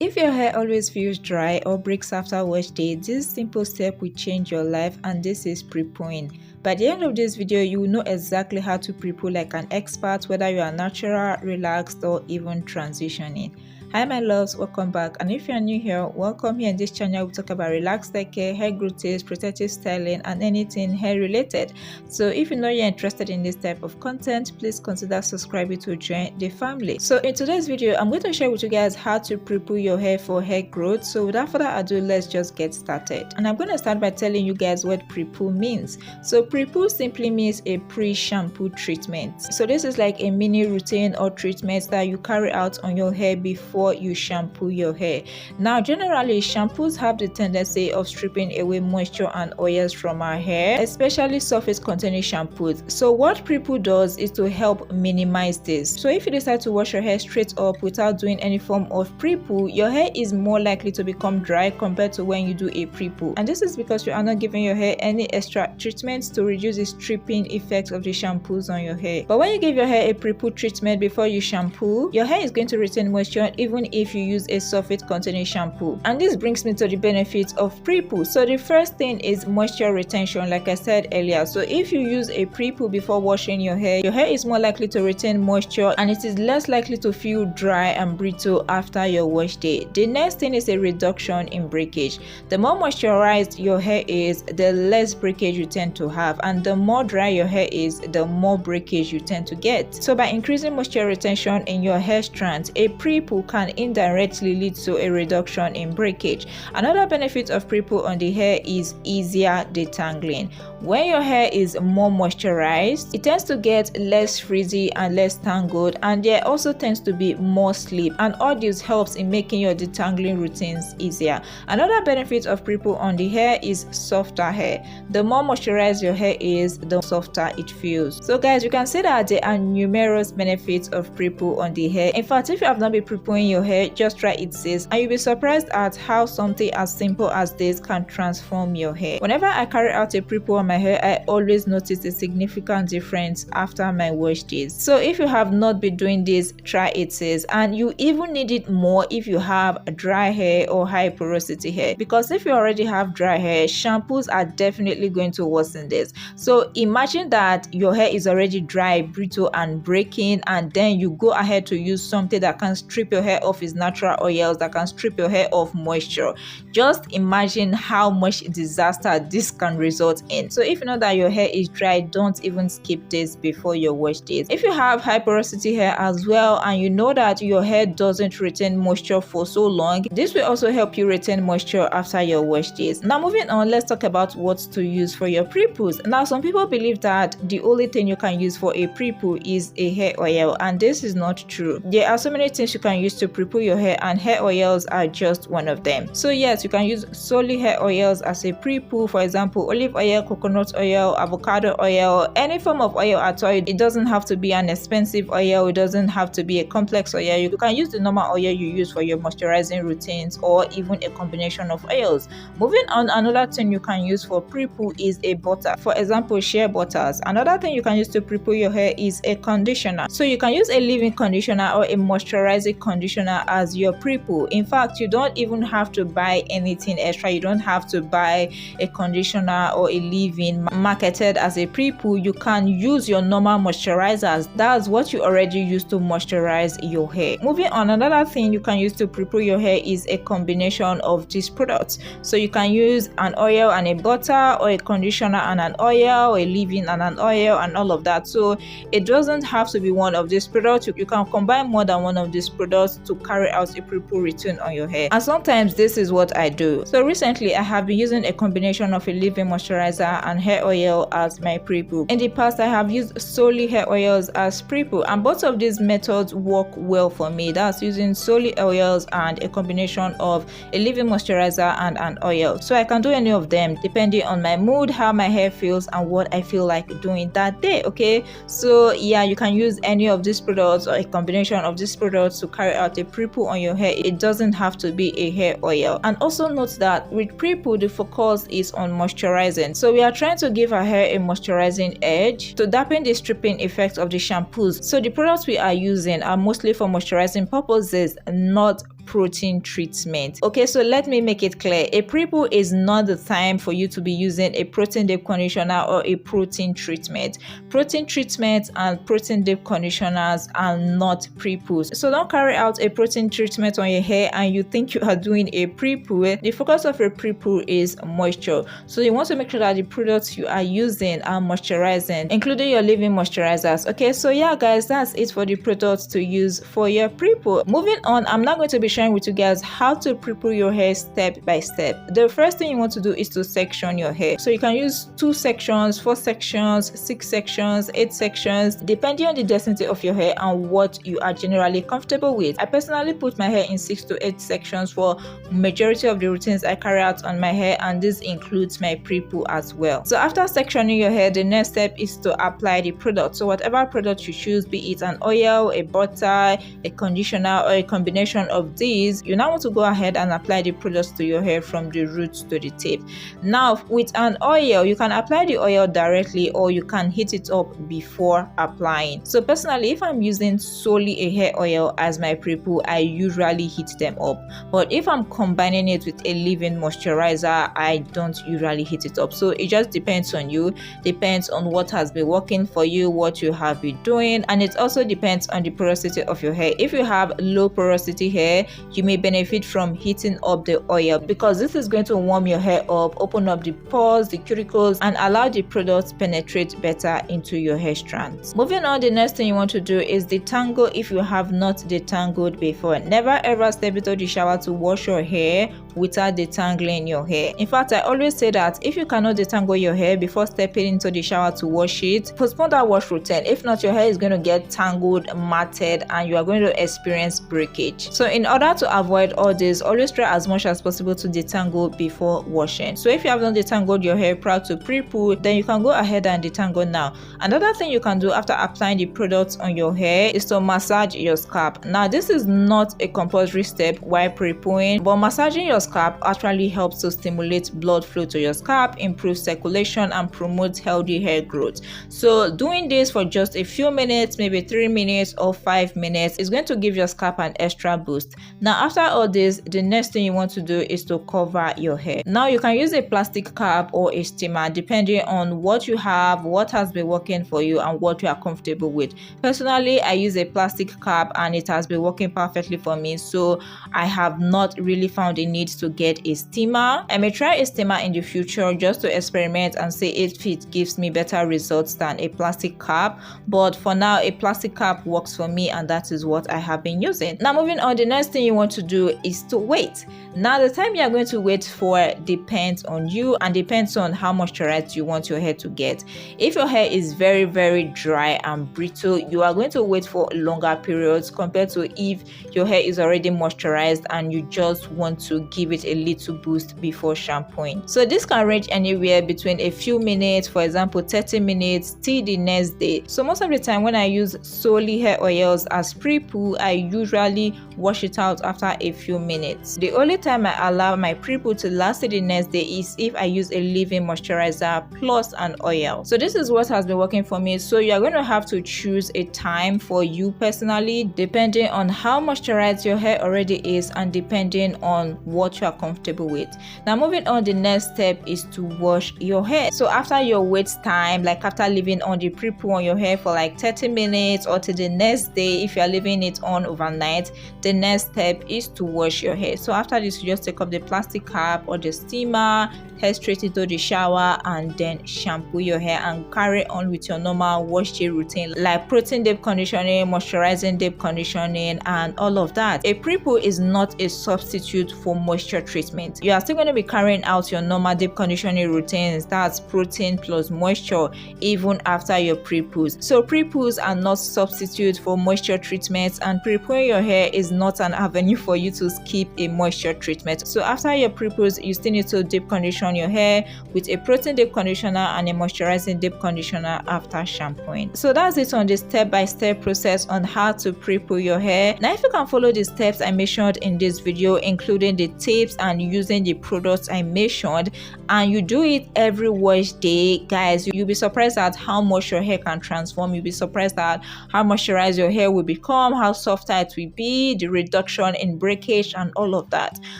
If your hair always feels dry or breaks after wash day, this simple step will change your life, and this is prepooing. By the end of this video, you will know exactly how to prepoo like an expert, whether you are natural, relaxed, or even transitioning. Hi my loves, welcome back, and if you are new here, welcome. Here in this channel we talk about relaxed hair growth tips, protective styling, and anything hair related. So if you know you're interested in this type of content, please consider subscribing to join the family. So in today's video, I'm going to share with you guys how to prepoo your hair for hair growth. So without further ado, let's just get started. And I'm going to start by telling you guys what prepoo means. So prepoo simply means a pre-shampoo treatment. So this is like a mini routine or treatment that you carry out on your hair before you shampoo your hair. Now generally shampoos have the tendency of stripping away moisture and oils from our hair, especially surface containing shampoos. So what prepoo does is to help minimize this. So if you decide to wash your hair straight up without doing any form of prepoo, your hair is more likely to become dry compared to when you do a prepoo, and this is because you are not giving your hair any extra treatments to reduce the stripping effect of the shampoos on your hair. But when you give your hair a prepoo treatment before you shampoo, your hair is going to retain moisture even if you use a surface containing shampoo. And this brings me to the benefits of prepoo. So the first thing is moisture retention, like I said earlier. So if you use a prepoo before washing your hair is more likely to retain moisture and it is less likely to feel dry and brittle after your wash day. The next thing is a reduction in breakage. The more moisturized your hair is, the less breakage you tend to have, and the more dry your hair is, the more breakage you tend to get. So by increasing moisture retention in your hair strands, a prepoo can indirectly lead to a reduction in breakage. Another benefit of prepoo on the hair is easier detangling. When your hair is more moisturized, it tends to get less frizzy and less tangled, and there also tends to be more slip, and all this helps in making your detangling routines easier. Another benefit of prepoo on the hair is softer hair. The more moisturized your hair is, the softer it feels. So guys, you can see that there are numerous benefits of prepoo on the hair. In fact, if you have not been prepooing your hair, just try it sis, and you'll be surprised at how something as simple as this can transform your hair. Whenever I carry out a prepoo on my hair, I always notice a significant difference after my wash days. So if you have not been doing this, try it sis, and you even need it more if you have dry hair or high porosity hair, because if you already have dry hair, shampoos are definitely going to worsen this. So imagine that your hair is already dry, brittle, and breaking, and then you go ahead to use something that can strip your hair of its natural oils, that can strip your hair of moisture. Just imagine how much disaster this can result in. So if you know that your hair is dry, don't even skip this before your wash days. If you have high porosity hair as well, and you know that your hair doesn't retain moisture for so long, this will also help you retain moisture after your wash days. Now moving on, let's talk about what to use for your prepoos. Now some people believe that the only thing you can use for a prepoo is a hair oil, and this is not true. There are so many things you can use to prepoo your hair, and hair oils are just one of them. So yes, you can use solely hair oils as a prepoo. For example, olive oil, coconut oil, avocado oil, any form of oil at all. It doesn't have to be an expensive oil, it doesn't have to be a complex oil. You can use the normal oil you use for your moisturizing routines, or even a combination of oils. Moving on, another thing you can use for prepoo is a butter. For example, shea butters. Another thing you can use to prepoo your hair is a conditioner. So you can use a leave-in conditioner or a moisturizing conditioner as your prepoo. In fact, you don't even have to buy anything extra. You don't have to buy a conditioner or a leave-in marketed as a prepoo. You can use your normal moisturizers. That's what you already use to moisturize your hair. Moving on, another thing you can use to prepoo your hair is a combination of these products. So you can use an oil and a butter, or a conditioner and an oil, or a leave-in and an oil, and all of that. So it doesn't have to be one of these products. You can combine more than one of these products to carry out a prepoo routine on your hair, and sometimes this is what I do. So recently I have been using a combination of a leave-in moisturizer and hair oil as my prepoo. In the past I have used solely hair oils as prepoo, and both of these methods work well for me. That's using solely oils and a combination of a leave-in moisturizer and an oil. So I can do any of them depending on my mood, how my hair feels, and what I feel like doing that day. Okay, so yeah, you can use any of these products or a combination of these products to carry out a prepoo on your hair. It doesn't have to be a hair oil. And also note that with prepoo, the focus is on moisturizing. So we are trying to give our hair a moisturizing edge to dampen the stripping effect of the shampoos. So the products we are using are mostly for moisturizing purposes, not protein treatment. Okay, so let me make it clear. A Prepoo is not the time for you to be using a protein deep conditioner or a protein treatment. Protein treatments and protein deep conditioners are not Prepoos. So don't carry out a protein treatment on your hair and you think you are doing a Prepoo. The focus of a Prepoo is moisture. So you want to make sure that the products you are using are moisturizing, including your leave-in moisturizers. Okay, so yeah guys, that's it for the products to use for your Prepoo. Moving on, I'm now going to be sharing with you guys how to Prepoo your hair step by step. The first thing you want to do is to section your hair. So you can use 2 sections, 4 sections, 6 sections, 8 sections, depending on the density of your hair and what you are generally comfortable with. I personally put my hair in 6 to 8 sections for majority of the routines I carry out on my hair, and this includes my Prepoo as well. So after sectioning your hair, the next step is to apply the product. So whatever product you choose, be it an oil, a butter, a conditioner, or a combination of these, you now want to go ahead and apply the products to your hair from the roots to the tip. Now with an oil, you can apply the oil directly or you can heat it up before applying. So personally, if I'm using solely a hair oil as my Prepoo, I usually heat them up. But if I'm combining it with a leave-in moisturizer, I don't usually heat it up. So it just depends on you, depends on what has been working for you, what you have been doing, and it also depends on the porosity of your hair. If you have low porosity hair, you may benefit from heating up the oil because this is going to warm your hair up, open up the pores, the cuticles, and allow the product penetrate better into your hair strands. Moving on, the next thing you want to do is detangle if you have not detangled before. Never ever step into the shower to wash your hair without detangling your hair. In fact, I always say that if you cannot detangle your hair before stepping into the shower to wash it, postpone that wash routine. If not, your hair is going to get tangled, matted, and you are going to experience breakage. So in order to avoid all this, always try as much as possible to detangle before washing. So if you have not detangled your hair prior to Prepoo, then you can go ahead and detangle now. Another thing you can do after applying the products on your hair is to massage your scalp. Now this is not a compulsory step while Prepooing, but massaging your scalp actually helps to stimulate blood flow to your scalp, improve circulation, and promote healthy hair growth. So doing this for just a few minutes, maybe 3 minutes or 5 minutes, is going to give your scalp an extra boost. Now after all this, the next thing you want to do is to cover your hair. Now you can use a plastic cap or a steamer depending on what you have, what has been working for you, and what you are comfortable with. Personally, I use a plastic cap and it has been working perfectly for me, so I have not really found a need to get a steamer. I may try a steamer in the future just to experiment and see if it gives me better results than a plastic cap, but for now a plastic cap works for me and that is what I have been using. Now moving on, the next thing you want to do is to wait. Now the time you are going to wait for depends on you and depends on how moisturized you want your hair to get. If your hair is very dry and brittle, you are going to wait for longer periods compared to if your hair is already moisturized and you just want to give it a little boost before shampooing. So this can range anywhere between a few minutes, for example 30 minutes, till the next day. So most of the time when I use solely hair oils as Prepoo, I usually wash it out after a few minutes. The only time I allow my Prepoo to last till the next day is if I use a leave-in moisturizer plus an oil. So this is what has been working for me. So you are going to have to choose a time for you personally, depending on how moisturized your hair already is and depending on what you are comfortable with. Now moving on, the next step is to wash your hair. So after your wait time, like after leaving on the Prepoo on your hair for like 30 minutes or till the next day, if you are leaving it on overnight, the next step is to wash your hair. So after this, you just take off the plastic cap or the steamer, head straight into the shower, and then shampoo your hair and carry on with your normal wash day routine like protein deep conditioning, moisturizing deep conditioning, and all of that. A Prepoo is not a substitute for moisture treatment. You are still going to be carrying out your normal deep conditioning routines, that's protein plus moisture, even after your Prepoos. So Prepoos are not substitute for moisture treatments, and Prepooing your hair is not an avenue for you to skip a moisture treatment. So after your Prepoos, you still need to deep condition your hair with a protein deep conditioner and a moisturizing deep conditioner after shampooing. So that's it on the step-by-step process on how to Prepoo your hair. Now if you can follow the steps I mentioned in this video, including the tips and using the products I mentioned, and you do it every wash day, guys, you'll be surprised at how much your hair can transform. You'll be surprised at how moisturized your hair will become, how softer it will be, the reduction in breakage and all of that.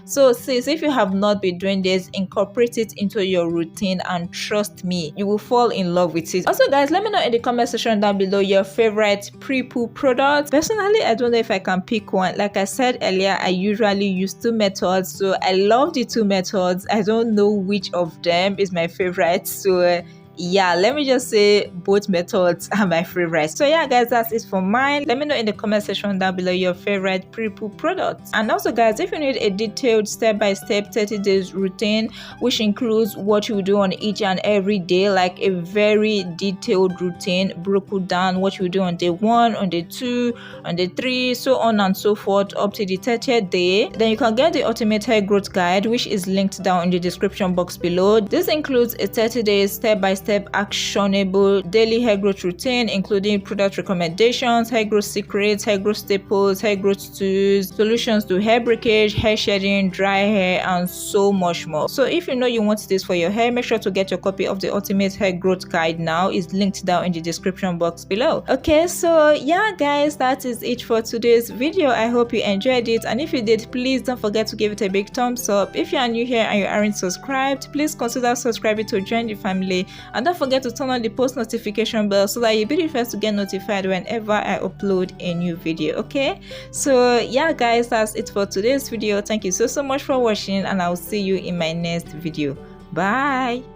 So sis, if you have not been doing this, incorporate it into your routine and trust me, you will fall in love with it. Also guys, let me know in the comment section down below your favorite Prepoo product. Personally, I don't know if I can pick one. Like I said earlier, I usually use 2 methods, so I love the 2 methods. I don't know which of them is my favorite, so yeah, let me just say both methods are my favorite. So yeah guys, that's it for mine. Let me know in the comment section down below your favorite Prepoo products. And also guys, if you need a detailed step-by-step 30 days routine, which includes what you do on each and every day, like a very detailed routine broken down, what you do on day 1, on day 2, on day 3, so on and so forth up to the 30th day, then you can get the ultimate hair growth guide, which is linked down in the description box below. This includes a 30 days step-by-step actionable daily hair growth routine, including product recommendations, hair growth secrets, hair growth staples, hair growth tools, solutions to hair breakage, hair shedding, dry hair, and so much more. So if you know you want this for your hair, make sure to get your copy of the ultimate hair growth guide now. It's linked down in the description box below. Okay, so yeah guys, that is it for today's video. I hope you enjoyed it, and if you did, please don't forget to give it a big thumbs up. If you are new here and you aren't subscribed, please consider subscribing to join the family. And don't forget to turn on the post notification bell so that you'll be the first to get notified whenever I upload a new video. Okay, so yeah guys, that's it for today's video. Thank you so much for watching, and I'll see you in my next video. Bye.